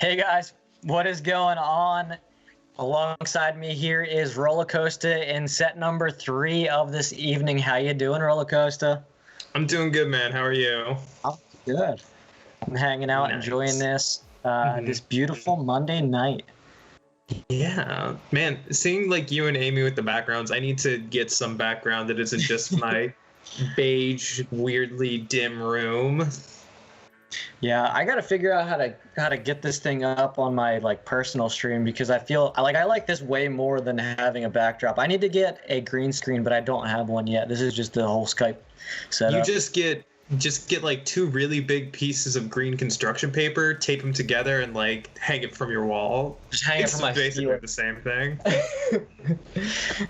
Hey guys, what is going on? Alongside me here is Rollercoaster in set number 3 of this evening. How you doing, Rollercoaster? I'm doing good, man. How are you? I'm good. I'm hanging out, Nice. enjoying this beautiful Monday night. Yeah, man. Seeing like you and Amy with the backgrounds, I need to get some background that isn't just my beige, weirdly dim room. Yeah, I gotta figure out how to get this thing up on my personal stream because I feel I like this way more than having a backdrop. I need to get a green screen, but I don't have one yet. This is just the whole Skype setup. You just get like 2 really big pieces of green construction paper, tape them together, and like hang it from your wall. Just hang it from my basically the same thing.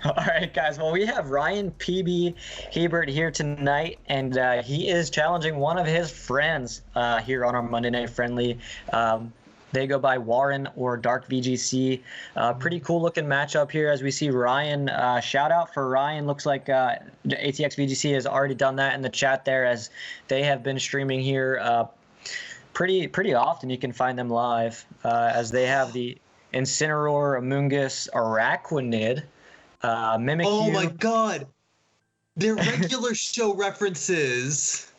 All right, guys. Well, we have Ryan PB Hebert here tonight, and he is challenging one of his friends here on our Monday Night Friendly. They go by Warren or Dark VGC. Pretty cool looking matchup here as we see Ryan. Shout out for Ryan. Looks like ATX VGC has already done that in the chat there, as they have been streaming here pretty often. You can find them live as they have the Incineroar, Amoonguss, Araquanid, Mimikyu. Oh my god! They're regular show references.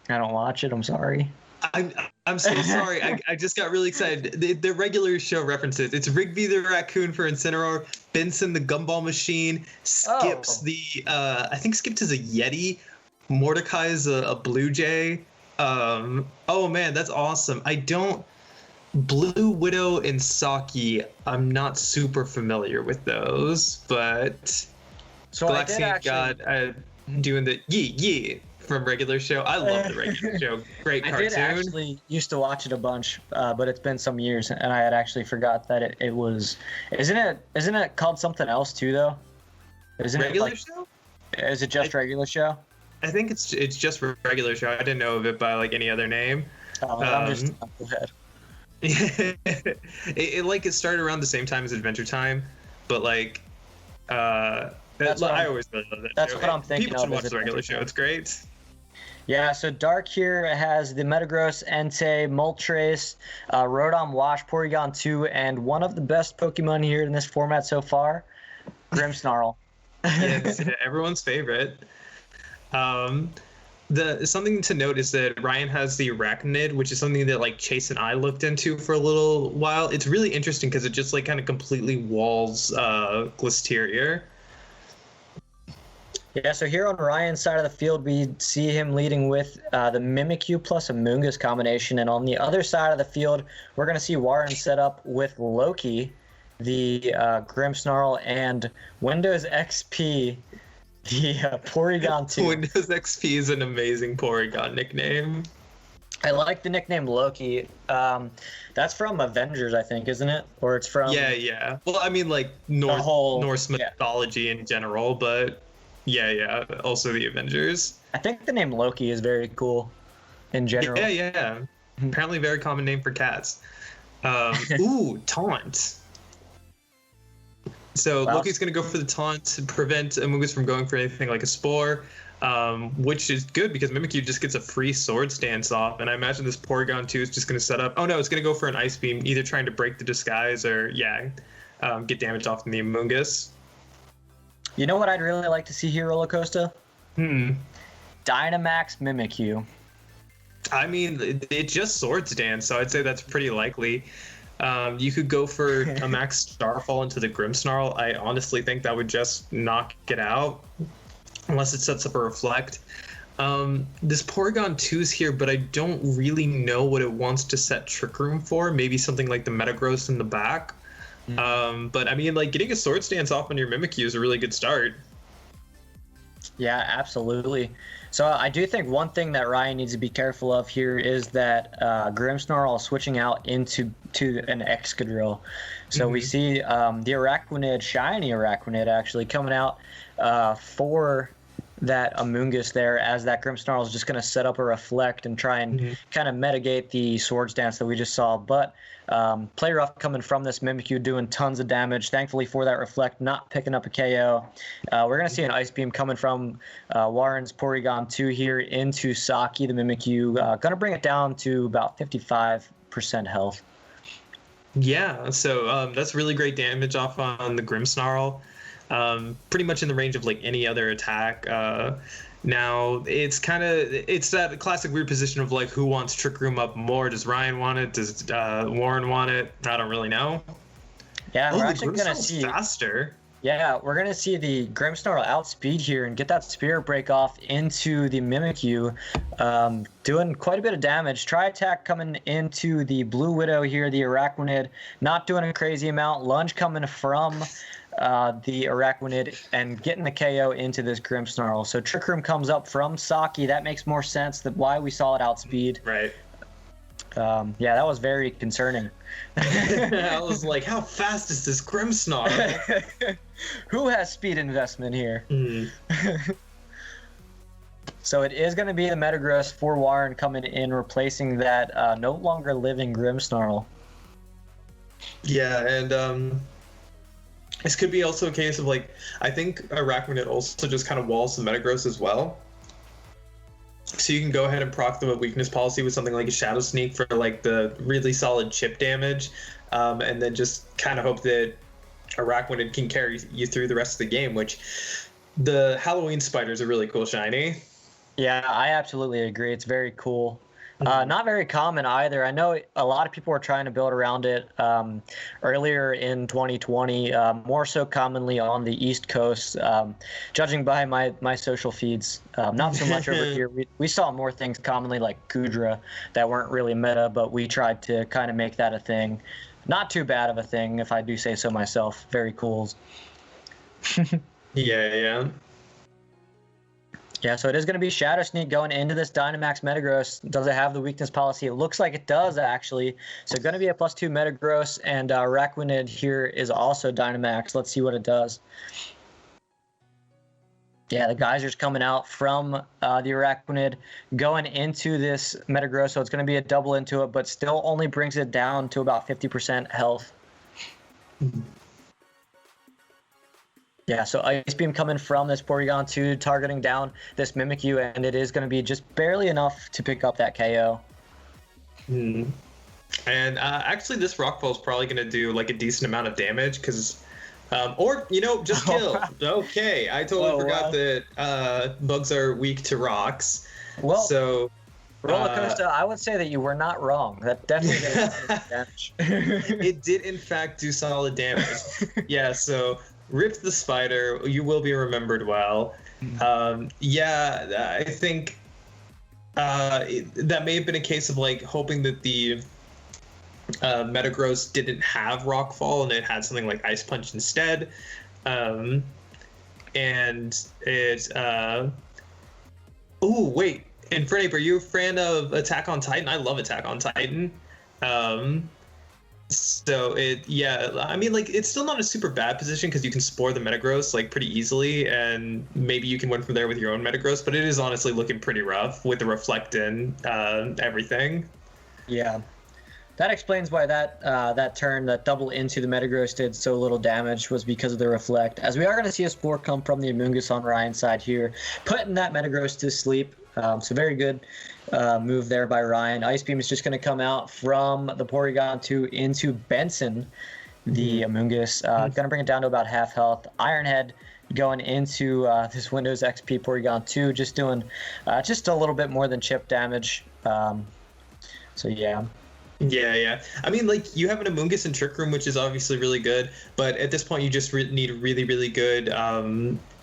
I don't watch it. I'm sorry. I'm so sorry. I just got really excited. They're regular show references. It's Rigby the raccoon for Incineroar, Benson the gumball machine, Skips I think Skips is a Yeti, Mordecai is a blue jay. Oh man, that's awesome. Blue Widow and Saki, I'm not super familiar with those, but so Galaxy got doing the yeah from regular show. I love the regular show. Great cartoon. I did actually used to watch it a bunch, but it's been some years, and I had actually forgot that it was. Isn't it called something else too though? Isn't regular it show? Is it just regular show? I think it's just regular show. I didn't know of it by like any other name. Oh, I'm just go ahead. it started around the same time as Adventure Time, but like I always really love that that's show. What I'm thinking. People should watch the regular show. It's great. Yeah, so Dark here has the Metagross, Entei, Moltres, Rotom, Wash, Porygon 2, and one of the best Pokemon here in this format so far, Grimmsnarl. Yes, everyone's favorite. Something to note is that Ryan has the Araquanid, which is something that like Chase and I looked into for a little while. It's really interesting because it just like kind of completely walls Glisteria. Yeah, so here on Ryan's side of the field, we see him leading with the Mimikyu plus Amoonguss combination. And on the other side of the field, we're going to see Warren set up with Loki, the Grimmsnarl, and Windows XP, the Porygon 2. Windows XP is an amazing Porygon nickname. I like the nickname Loki. That's from Avengers, I think, isn't it? Or it's from... Yeah. Well, I mean, like Norse mythology in general, but... Yeah. Also the Avengers. I think the name Loki is very cool in general. Yeah. Apparently very common name for cats. Ooh, taunt. So Loki's going to go for the taunt to prevent Amoonguss from going for anything like a Spore, which is good because Mimikyu just gets a free Sword Stance off, and I imagine this Porygon 2 is just going to set up... Oh no, it's going to go for an Ice Beam, either trying to break the disguise or, get damage off from the Amoonguss. You know what I'd really like to see here, Rollercoaster? Dynamax Mimikyu. I mean, it just Swords Dance, so I'd say that's pretty likely. You could go for a Max Starfall into the Grimmsnarl. I honestly think that would just knock it out, unless it sets up a Reflect. This Porygon 2's here, but I don't really know what it wants to set Trick Room for. Maybe something like the Metagross in the back. But I mean, like, getting a Sword Stance off on your Mimikyu is a really good start. Yeah, absolutely. So I do think one thing that Ryan needs to be careful of here is that Grimmsnarl is switching out into an Excadrill. So we see the Araquanid, shiny Araquanid, actually coming out for that Amoonguss there, as that Grimmsnarl is just going to set up a Reflect and try and kind of mitigate the Swords Dance that we just saw. But play rough coming from this Mimikyu, doing tons of damage. Thankfully for that Reflect, not picking up a KO. We're going to see an Ice Beam coming from Warren's Porygon 2 here into Saki, the Mimikyu. Going to bring it down to about 55 5% health. Yeah, so that's really great damage off on the Grimmsnarl. Pretty much in the range of like any other attack. Now it's that classic weird position of like, who wants Trick Room up more? Does Ryan want it? Does Warren want it? I don't really know. Yeah, we're actually gonna see faster. Yeah, we're going to see the Grimmsnarl outspeed here and get that Spirit Break off into the Mimikyu, doing quite a bit of damage. Tri-Attack coming into the Blue Widow here, the Araquanid, not doing a crazy amount. Lunge coming from the Araquanid and getting the KO into this Grimmsnarl. So Trick Room comes up from Saki. That makes more sense than why we saw it outspeed. Right. Yeah, that was very concerning. I was like, how fast is this Grimmsnarl? Who has speed investment here? Mm. So it is going to be the Metagross for Warren coming in, replacing that no longer living Grimmsnarl. Yeah, and this could be also a case of like, I think Araquanid also just kind of walls the Metagross as well. So you can go ahead and proc them a weakness policy with something like a Shadow Sneak for like the really solid chip damage, and then just kind of hope that Araquanid can carry you through the rest of the game, which the Halloween Spider is a really cool shiny. Yeah, I absolutely agree. It's very cool. Not very common either. I know a lot of people were trying to build around it earlier in 2020, more so commonly on the East Coast, judging by my social feeds. Not so much over here. We saw more things commonly like Kudra that weren't really meta, but we tried to kind of make that a thing. Not too bad of a thing, if I do say so myself. Very cool. Yeah. Yeah, so it is going to be Shadow Sneak going into this Dynamax Metagross. Does it have the weakness policy? It looks like it does, actually. So going to be a +2 Metagross, and Araquanid here is also Dynamax. Let's see what it does. Yeah, the Geyser's coming out from the Araquanid going into this Metagross, so it's going to be a double into it, but still only brings it down to about 50% health. Yeah, so Ice Beam coming from this Porygon 2, targeting down this Mimikyu, and it is going to be just barely enough to pick up that KO. And actually, this Rockfall is probably going to do like a decent amount of damage, because, or, just kill. Okay, I totally forgot that bugs are weak to rocks. Well, so Rollercoaster, I would say that you were not wrong. That definitely did damage. It did, in fact, do solid damage. Yeah, so Rip the Spider, you will be remembered well. Yeah, I think that may have been a case of like hoping that the Metagross didn't have Rockfall and it had something like Ice Punch instead. And it oh wait, and Freddie, are you a fan of Attack on Titan? I love Attack on Titan. So I mean, like, it's still not a super bad position because you can spore the Metagross like pretty easily, and maybe you can win from there with your own Metagross, but it is honestly looking pretty rough with the Reflect and everything. Yeah, that explains why that turn, that double into the Metagross, did so little damage, was because of the Reflect. As we are going to see a Spore come from the Amoonguss on Ryan's side here, putting that Metagross to sleep. So very good move there by Ryan. Ice Beam is just going to come out from the Porygon 2 into Benson, the Amoonguss. Going to bring it down to about half health. Iron Head going into this Windows XP Porygon 2, just doing just a little bit more than chip damage. So yeah. Yeah. I mean, like, you have an Amoonguss and Trick Room, which is obviously really good, but at this point you just need really, really good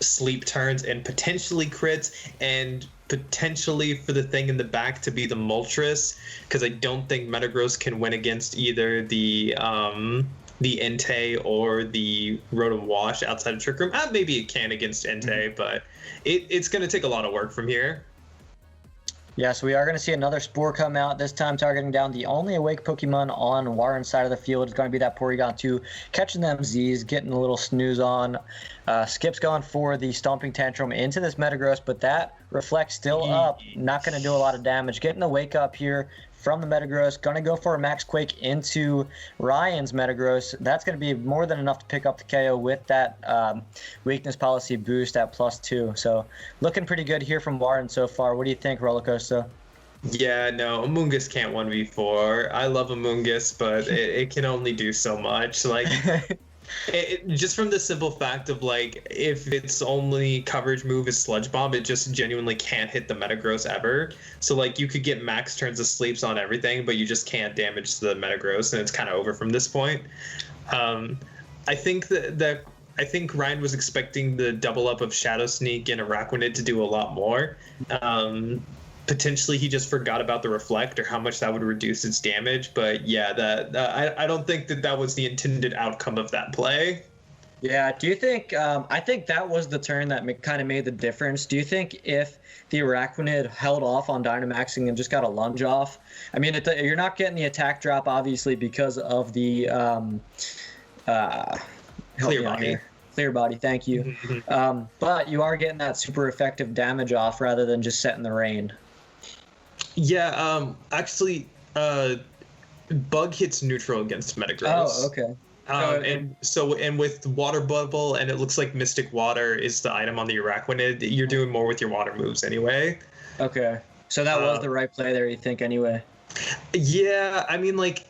sleep turns and potentially crits, and potentially for the thing in the back to be the Moltres, because I don't think Metagross can win against either the Entei or the Rotom Wash outside of Trick Room. Maybe it can against Entei, but it's going to take a lot of work from here. Yeah, so we are going to see another Spore come out, this time targeting down the only awake Pokemon on Warren's side of the field. It's going to be that Porygon 2, catching them Z's, getting a little snooze on. Skip's going for the Stomping Tantrum into this Metagross, but that Reflect still up, not going to do a lot of damage. Getting the Wake Up here from the Metagross, going to go for a Max Quake into Ryan's Metagross. That's going to be more than enough to pick up the KO with that weakness policy boost at +2. So looking pretty good here from Warren so far. What do you think, Rollercoaster? Yeah, no, Amoonguss can't 1v4. I love Amoonguss, but it can only do so much. Like, just from the simple fact of, like, if its only coverage move is Sludge Bomb, it just genuinely can't hit the Metagross ever. So, like, you could get max turns of sleeps on everything, but you just can't damage the Metagross, and it's kind of over from this point. I think I think Ryan was expecting the double up of Shadow Sneak and Araquanid to do a lot more. Potentially he just forgot about the Reflect or how much that would reduce its damage. But yeah, I don't think that was the intended outcome of that play. Yeah, do you think, I think that was the turn that kind of made the difference. Do you think if the Araquanid held off on Dynamaxing and just got a lunge off, I mean, you're not getting the attack drop, obviously, because of the Clear Body. Clear Body, thank you. But you are getting that super effective damage off rather than just setting the rain. Yeah, actually, Bug hits neutral against Metagross. Oh, okay. And with Water Bubble, and it looks like Mystic Water is the item on the Araquanid, you're doing more with your water moves anyway. Okay. So that was the right play there, you think, anyway? Yeah, I mean, like,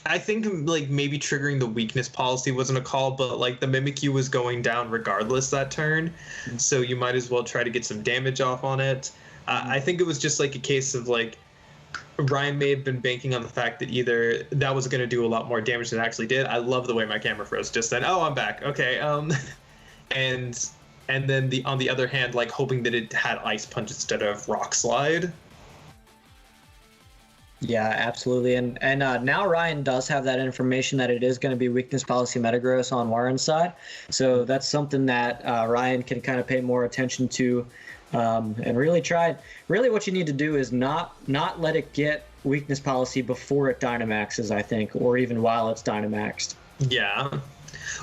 I think, like, maybe triggering the weakness policy wasn't a call, but, like, the Mimikyu was going down regardless that turn, so you might as well try to get some damage off on it. I think it was just, like, a case of, like, Ryan may have been banking on the fact that either that was going to do a lot more damage than it actually did. I love the way my camera froze just then. Oh, I'm back. Okay. And then on the other hand, like, hoping that it had Ice Punch instead of Rock Slide. Yeah, absolutely. And now Ryan does have that information that it is going to be weakness policy Metagross on Warren's side. So that's something that Ryan can kind of pay more attention to. And really what you need to do is not let it get weakness policy before it Dynamaxes, I think, or even while it's Dynamaxed. Yeah.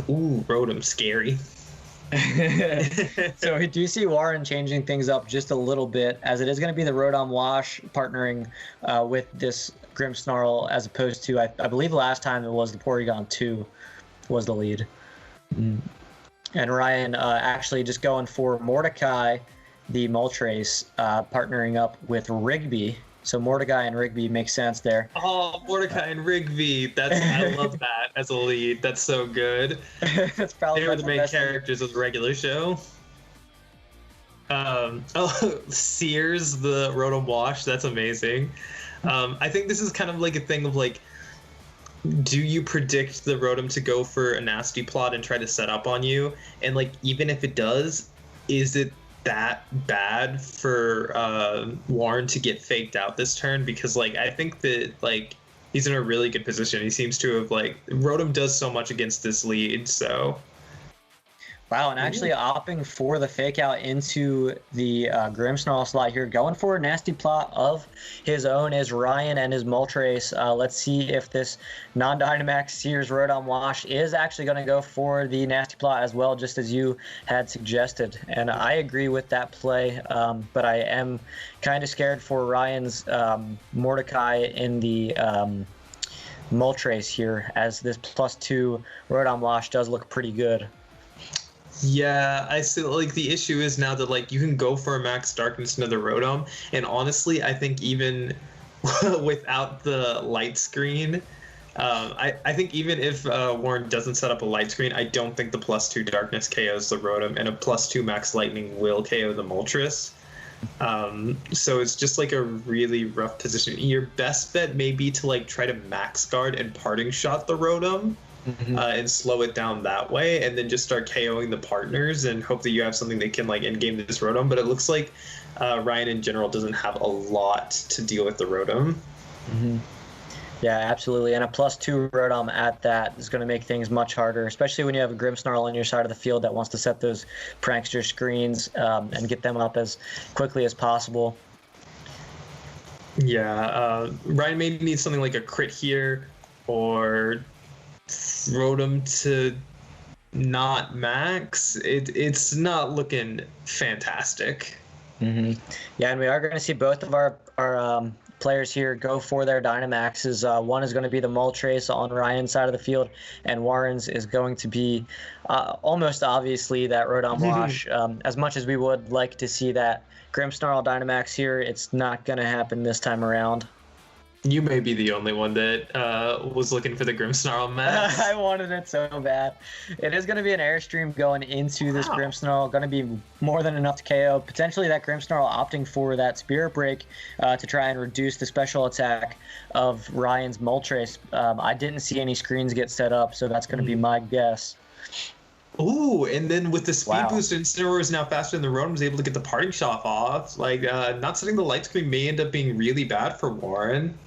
Ooh, Rotom, scary. So we do see Warren changing things up just a little bit, as it is going to be the Rotom Wash partnering with this Grimmsnarl, as opposed to, I believe last time it was the Porygon 2 was the lead. And Ryan actually just going for Mordecai, the Moltres, partnering up with Rigby. So Mordecai and Rigby makes sense there. Oh, Mordecai and Rigby. I love that as a lead. That's so good. That's probably they were the main characters of the regular show. Sears, the Rotom Wash. That's amazing. I think this is kind of like a thing of, like, do you predict the Rotom to go for a nasty plot and try to set up on you? And, like, even if it does, is it that bad for Warren to get faked out this turn? Because, like, I think that, like, he's in a really good position. He seems to have, like, Rotom does so much against this lead, so. Wow, and actually opting for the fake out into the Grimmsnarl slot here, going for a nasty plot of his own is Ryan and his Moltres. Let's see if this non-Dynamax Sears Rotom Wash is actually going to go for the nasty plot as well, just as you had suggested. And I agree with that play, but I am kind of scared for Ryan's Mordecai in the Moltres here, as this +2 Rotom Wash does look pretty good. Yeah, I see. Like, the issue is now that, like, you can go for a max darkness into the Rotom, and honestly, I think even without the light screen, I think even if Warren doesn't set up a light screen, I don't think the +2 darkness KOs the Rotom, and a +2 max lightning will KO the Moltres. So it's just, like, a really rough position. Your best bet may be to, like, try to max guard and parting shot the Rotom. And slow it down that way, and then just start KOing the partners and hope that you have something that can, like, end game this Rotom. But it looks like Ryan in general doesn't have a lot to deal with the Rotom. Yeah, absolutely. And a +2 Rotom at that is going to make things much harder, especially when you have a Grimmsnarl on your side of the field that wants to set those prankster screens and get them up as quickly as possible. Yeah, Ryan may need something like a crit here, or Rotom to not max. It's not looking fantastic. Yeah, and we are going to see both of our players here go for their Dynamaxes. One is going to be the Moltres on Ryan's side of the field, and Warren's is going to be almost obviously that Rotom Wash. As much as we would like to see that Grimmsnarl Dynamax here, it's not going to happen this time around. You may be the only one that was looking for the Grimmsnarl max. I wanted it so bad. It is going to be an Airstream going into this Grimmsnarl. Going to be more than enough to KO. Potentially that Grimmsnarl opting for that Spirit Break to try and reduce the special attack of Ryan's Moltres. I didn't see any screens get set up, so that's going to be my guess. Ooh, and then with the speed boost, Incineroar is now faster than the Rotom, is able to get the parting shot off. Like, not setting the light screen may end up being really bad for Warren.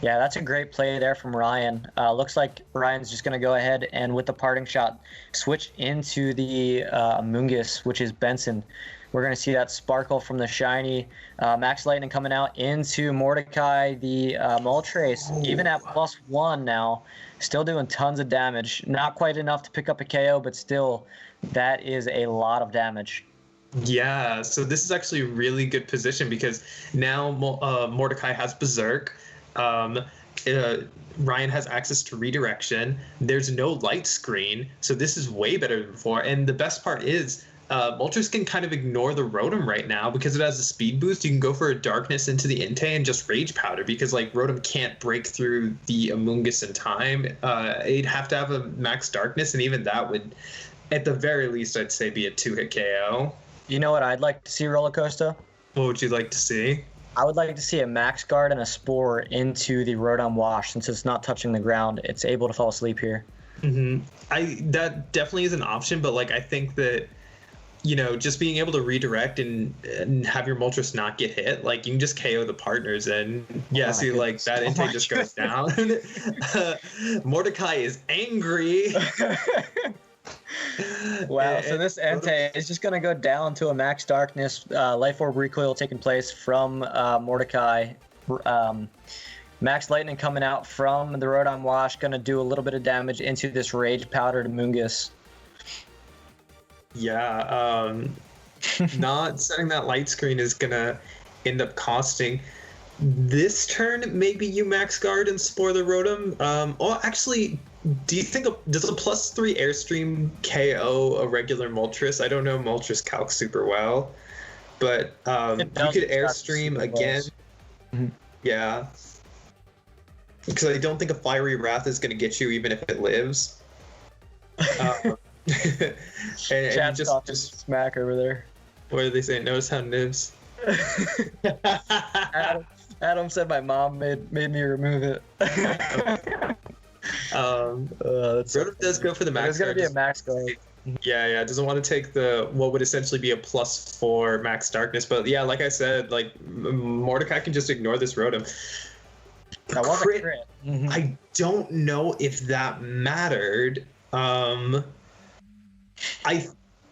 Yeah, that's a great play there from Ryan. Looks like Ryan's just going to go ahead and with the parting shot, switch into the Amoonguss, which is Benson. We're going to see that Sparkle from the shiny. Max Lightning coming out into Mordecai, the Moltres, even at +1 now. Still doing tons of damage. Not quite enough to pick up a KO, but still, that is a lot of damage. Yeah, so this is actually a really good position because now Mordecai has Berserk. Ryan has access to redirection. There's no light screen, so this is way better than before. And the best part is Moltres can kind of ignore the Rotom right now because it has a speed boost. You can go for a Darkness into the Entei and just Rage Powder because like Rotom can't break through the Amoonguss in time. It'd have to have a max Darkness, and even that would, at the very least, I'd say be a 2-hit KO. You know what I'd like to see, Rollercoaster? What would you like to see? I would like to see a Max Guard and a Spore into the Rotom Wash. Since it's not touching the ground, it's able to fall asleep here. That definitely is an option, but like I think that, you know, just being able to redirect and have your Moltres not get hit, like you can just KO the partners, and like that Entei just goes down. Mordecai is angry. Wow, so this Entei is just going to go down to a Max Darkness, Life Orb recoil taking place from Mordecai. Max Lightning coming out from the Rotom Wash, going to do a little bit of damage into this Rage Powdered Amoonguss. Yeah, not setting that light screen is going to end up costing. This turn, maybe you Max Guard and Spore the Rotom. Actually, do you think does a +3 Airstream KO a regular Moltres? I don't know Moltres calc super well, but you could Airstream again. Yeah, because I don't think a Fiery Wrath is going to get you even if it lives. and just smack over there. What did they say? Notice how nibs. Adam said my mom made me remove it. Rotom does go for the Max Guard. There's going to be a Max Guard. Yeah, doesn't want to take the what would essentially be a +4 Max Darkness, but yeah, like I said, like Mordecai can just ignore this Rotom. That was a crit. I don't know if that mattered.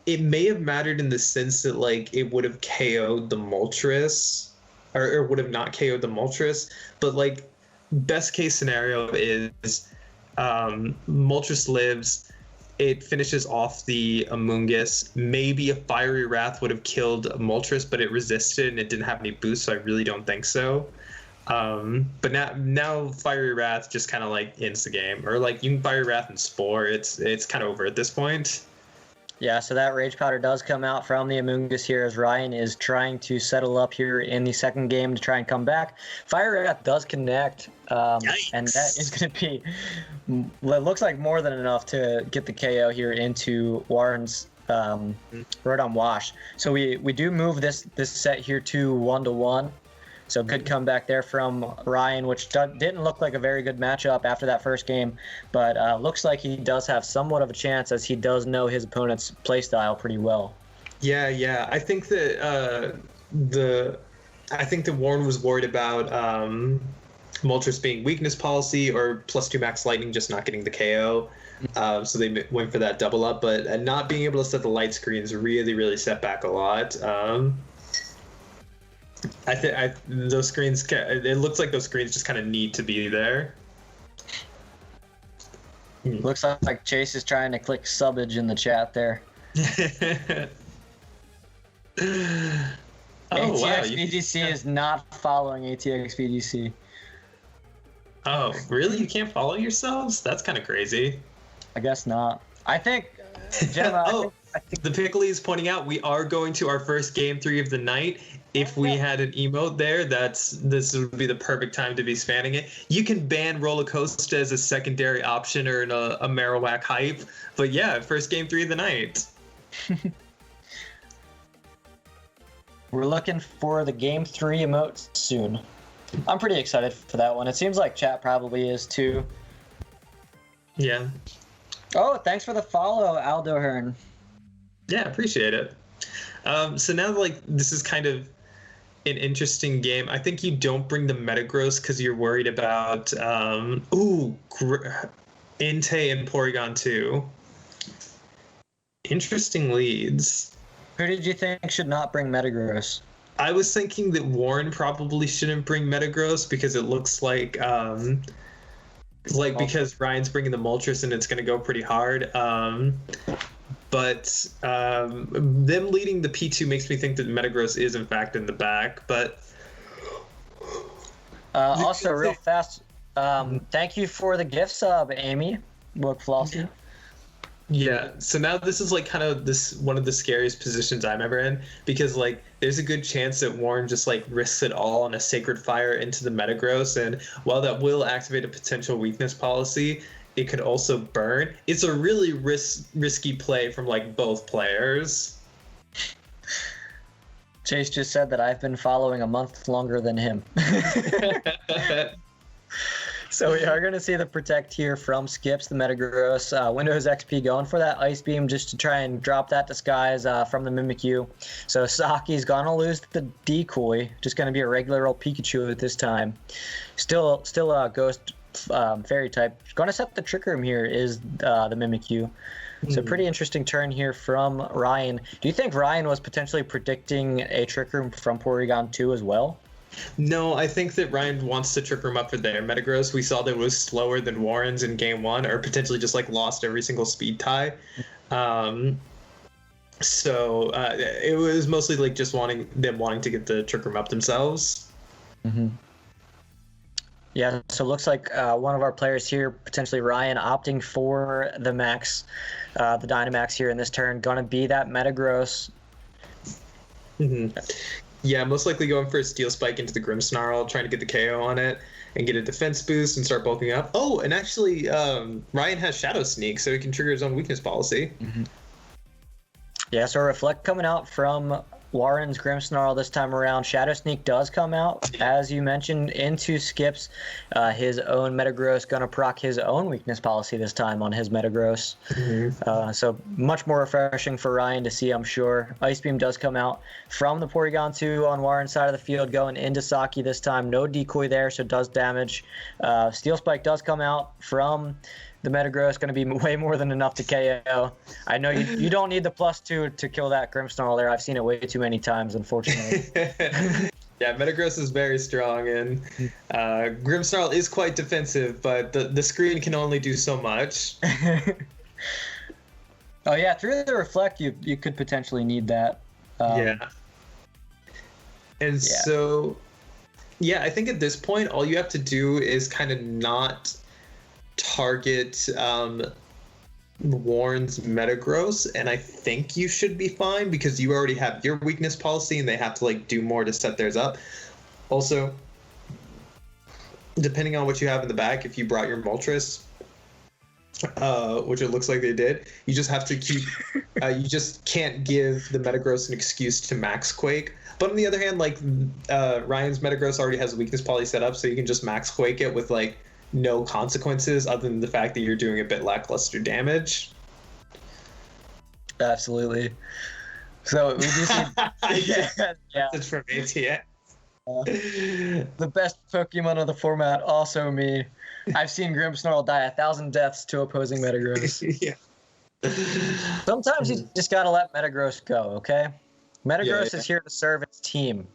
It may have mattered in the sense that like it would have KO'd the Moltres, or would have not KO'd the Moltres, but like best case scenario is Moltres lives, it finishes off the Amoonguss. Maybe a Fiery Wrath would have killed Moltres, but it resisted and it didn't have any boost, so I really don't think so. But now Fiery Wrath just kind of like ends the game, or like you can Fiery Wrath and Spore. It's kind of over at this point. Yeah, so that Rage Powder does come out from the Amoonguss here as Ryan is trying to settle up here in the second game to try and come back. Fire Wrath does connect, and that is going to be, it looks like more than enough to get the KO here into Warren's Rotom Wash. So we do move this set here to 1-1. So good comeback there from Ryan, which didn't look like a very good matchup after that first game, but looks like he does have somewhat of a chance as he does know his opponent's playstyle pretty well. Yeah. I think that Warren was worried about Moltres being weakness policy or +2 Max Lightning just not getting the KO. So they went for that double up, but not being able to set the light screens really set back a lot. Those screens, it looks like those screens just kind of need to be there. Looks like Chase is trying to click subbage in the chat there. Oh wow! ATX VGC is not following ATX VGC. Oh really? You can't follow yourselves? That's kind of crazy. I guess not. I think, Gemma. Oh, the Pickly is pointing out we are going to our first game 3 of the night. If we had an emote there, this would be the perfect time to be spamming it. You can ban Roller Coaster as a secondary option or a Marowak hype. But yeah, first game 3 of the night. We're looking for the game 3 emote soon. I'm pretty excited for that one. It seems like chat probably is too. Yeah. Oh, thanks for the follow, Aldo Hearn. Yeah, appreciate it. So now, like, this is kind of an interesting game. I think you don't bring the Metagross because you're worried about Inte and Porygon 2. Interesting leads. Who did you think should not bring Metagross? I was thinking that Warren probably shouldn't bring Metagross because it looks like because Ryan's bringing the Moltres and it's going to go pretty hard. But them leading the P2 makes me think that Metagross is in fact in the back. But also, real fast, thank you for the gift sub, Amy. Look, Flossie. Yeah, so now this is like kind of one of the scariest positions I'm ever in because like there's a good chance that Warren just like risks it all on a Sacred Fire into the Metagross, and while that will activate a potential weakness policy, it could also burn. It's a really risky play from like both players. Chase just said that I've been following a month longer than him. So we are going to see the Protect here from Skips, the Metagross. Windows XP going for that Ice Beam just to try and drop that Disguise from the Mimikyu. So Saki's going to lose the Decoy, just going to be a regular old Pikachu at this time. Still a Ghost Fairy type. Going to set the Trick Room here is the Mimikyu. So pretty interesting turn here from Ryan. Do you think Ryan was potentially predicting a Trick Room from Porygon 2 as well? No, I think that Ryan wants to Trick Room up for their Metagross. We saw that it was slower than Warren's in game 1, or potentially just like lost every single speed tie. So it was mostly like just wanting to get the Trick Room up themselves. Mm-hmm. Yeah, so it looks like one of our players here, potentially Ryan, opting for the Max, the Dynamax here in this turn, gonna be that Metagross. Mm-hmm. Yeah, most likely going for a Steel Spike into the Grimmsnarl, trying to get the KO on it and get a defense boost and start bulking up. Oh, and actually, Ryan has Shadow Sneak, so he can trigger his own weakness policy. Mm-hmm. Yeah, so Reflect coming out from Warren's Grimmsnarl this time around. Shadow Sneak does come out, as you mentioned, into Skips. His own Metagross going to proc his own weakness policy this time on his Metagross. Mm-hmm. So much more refreshing for Ryan to see, I'm sure. Ice Beam does come out from the Porygon 2 on Warren's side of the field, going into Saki this time. No Decoy there, so it does damage. Steel Spike does come out from the Metagross, going to be way more than enough to KO. I know you don't need the +2 to kill that Grimmsnarl there. I've seen it way too many times, unfortunately. Yeah, Metagross is very strong, and Grimmsnarl is quite defensive, but the screen can only do so much. Oh yeah, through the Reflect, you could potentially need that. Yeah. And so, yeah, I think at this point, all you have to do is kind of not target Warren's Metagross, and I think you should be fine because you already have your weakness policy and they have to like do more to set theirs up. Also, depending on what you have in the back, if you brought your Moltres, which it looks like they did, you just have to keep you just can't give the Metagross an excuse to Max Quake. But on the other hand, like Ryan's Metagross already has a weakness policy set up, so you can just Max Quake it with like no consequences other than the fact that you're doing a bit lackluster damage. Absolutely. So we do see It's from ATX. The best Pokemon of the format, also me. I've seen Grimmsnarl die 1,000 deaths to opposing Metagross. Yeah. Sometimes you just gotta let Metagross go, okay? Metagross is here to serve its team.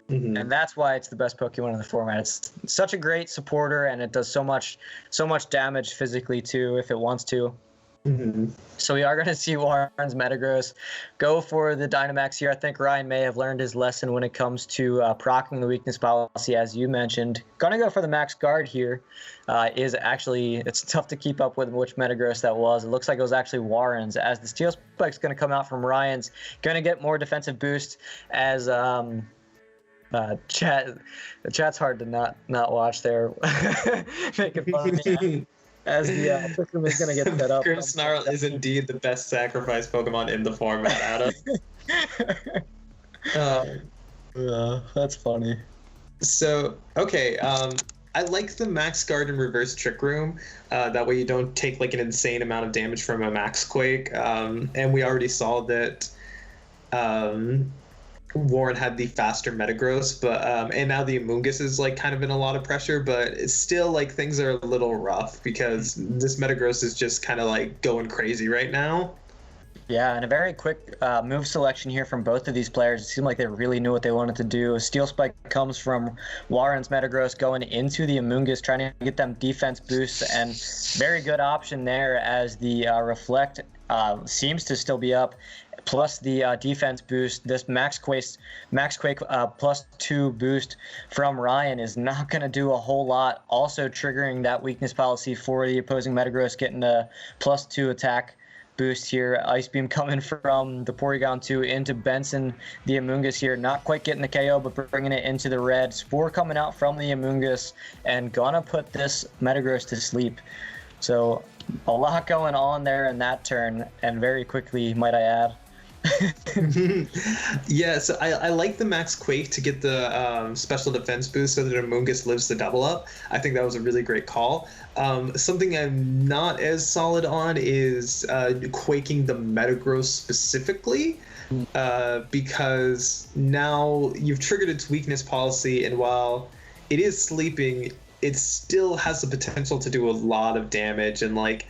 Mm-hmm. And that's why it's the best Pokemon in the format. It's such a great supporter, and it does so much damage physically too if it wants to. So we are going to see Warren's Metagross go for the Dynamax here. I think Ryan may have learned his lesson when it comes to proccing the weakness policy, as you mentioned. Going to go for the max guard here. It's tough to keep up with which Metagross that was. It looks like it was actually Warren's, as the Steel Spike's going to come out from Ryan's. Going to get more defensive boost as chat's hard to not watch there. Making fun of me. As the Pikmin is going to get set up. Grimmsnarl is indeed the best sacrifice Pokemon in the format, Adam. That's funny. So, okay, I like the Max Guard and Reverse Trick Room. That way you don't take like an insane amount of damage from a Max Quake. And we already saw that Warren had the faster Metagross, but and now the Amoonguss is like kind of in a lot of pressure, but it's still like things are a little rough because this Metagross is just kind of like going crazy right now. Yeah, and a very quick move selection here from both of these players. It seemed like they really knew what they wanted to do. A Steel Spike comes from Warren's Metagross going into the Amoonguss, trying to get them defense boosts, and very good option there as the Reflect seems to still be up. Plus the defense boost, this Max Quake +2 boost from Ryan is not going to do a whole lot. Also triggering that weakness policy for the opposing Metagross, getting a +2 attack boost here. Ice Beam coming from the Porygon 2 into Benson, the Amoonguss here. Not quite getting the KO, but bringing it into the red. Spore coming out from the Amoonguss and gonna put this Metagross to sleep. So a lot going on there in that turn, and very quickly, might I add. Yeah, so I like the Max Quake to get the special defense boost so that Amoonguss lives the double up. I think that was a really great call. Something I'm not as solid on is quaking the Metagross specifically, because now you've triggered its weakness policy, and while it is sleeping, it still has the potential to do a lot of damage, and like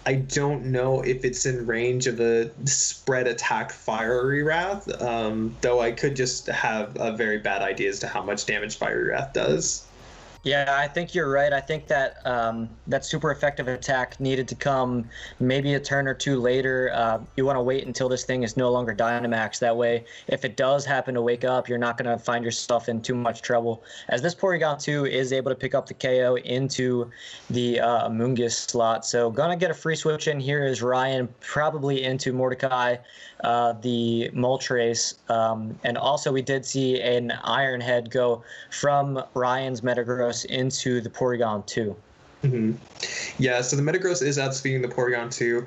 I don't know if it's in range of a spread attack Fiery Wrath, though I could just have a very bad idea as to how much damage Fiery Wrath does. Yeah, I think you're right. I think that that super effective attack needed to come maybe a turn or two later. You want to wait until this thing is no longer Dynamax. That way, if it does happen to wake up, you're not going to find yourself in too much trouble. As this Porygon 2 is able to pick up the KO into the Amoonguss slot. So going to get a free switch in here is Ryan, probably into Mordecai, the Moltres. And also we did see an Iron Head go from Ryan's Metagross into the Porygon 2. Mm-hmm. Yeah, so the Metagross is outspeeding the Porygon 2.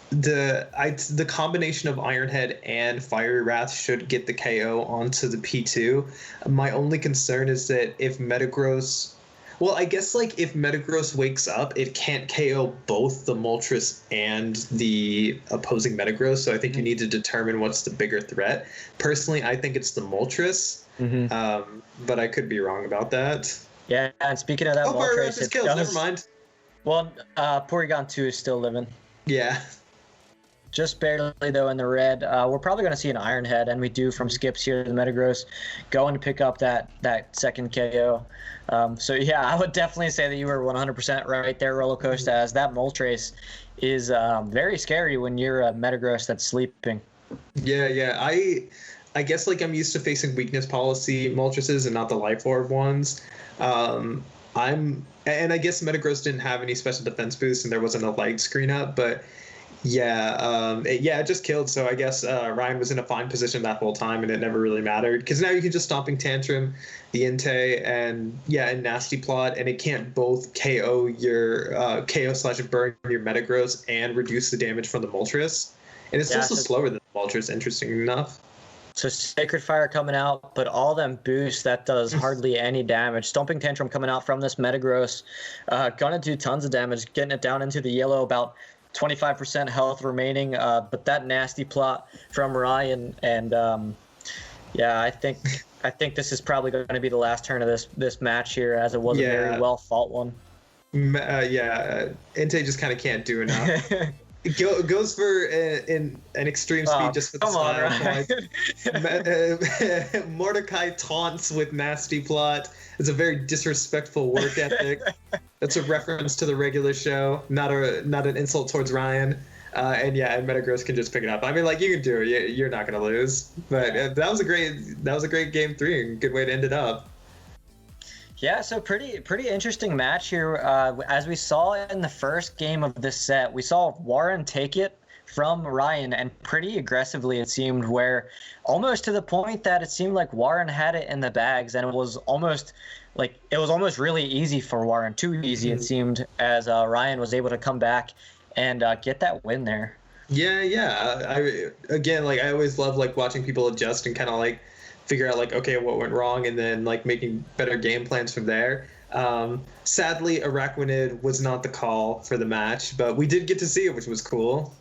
The combination of Iron Head and Fiery Wrath should get the KO onto the P2. My only concern is that if Metagross... Well, I guess like if Metagross wakes up, it can't KO both the Moltres and the opposing Metagross, so I think you need to determine what's the bigger threat. Personally, I think it's the Moltres. Mm-hmm. But I could be wrong about that. Yeah, and speaking of that, Moltres is killed. Never mind. Well, Porygon 2 is still living. Yeah. Just barely, though, in the red. We're probably going to see an Iron Head, and we do from skips here to the Metagross, going to pick up that second KO. So, yeah, I would definitely say that you were 100% right there, Rollercoaster, as that Moltres is very scary when you're a Metagross that's sleeping. Yeah. I guess like I'm used to facing weakness policy Moltreses and not the Life Orb ones. And I guess Metagross didn't have any special defense boosts and there wasn't a light screen up, but it just killed. So I guess Ryan was in a fine position that whole time and it never really mattered, because now you can just Stomping Tantrum the Entei and Nasty Plot, and it can't both KO your KO/burn your Metagross and reduce the damage from the Moltres. And it's also slower than the Moltres, interesting enough. So Sacred Fire coming out, but all them boosts, that does hardly any damage. Stomping Tantrum coming out from this Metagross, gonna do tons of damage, getting it down into the yellow, about 25% health remaining. But that Nasty Plot from Ryan, and I think this is probably going to be the last turn of this match here, as it was a very well fought one. Entei just kind of can't do enough. It goes for an extreme speed just for the style. Right? Mordecai taunts with Nasty Plot. It's a very disrespectful work ethic. That's a reference to the regular show, not an insult towards Ryan. And Metagross can just pick it up. I mean, like, you can do it. You're not gonna lose. But that was a great game 3 and good way to end it up. Yeah, so pretty interesting match here. As we saw in the first game of this set, we saw Warren take it from Ryan, and pretty aggressively it seemed, where almost to the point that it seemed like Warren had it in the bags, and it was almost really easy for Warren, too easy it seemed, as Ryan was able to come back and get that win there. Yeah. I always love like watching people adjust and kind of like figure out like, okay, what went wrong, and then like making better game plans from there. Sadly, Araquanid was not the call for the match, but we did get to see it, which was cool.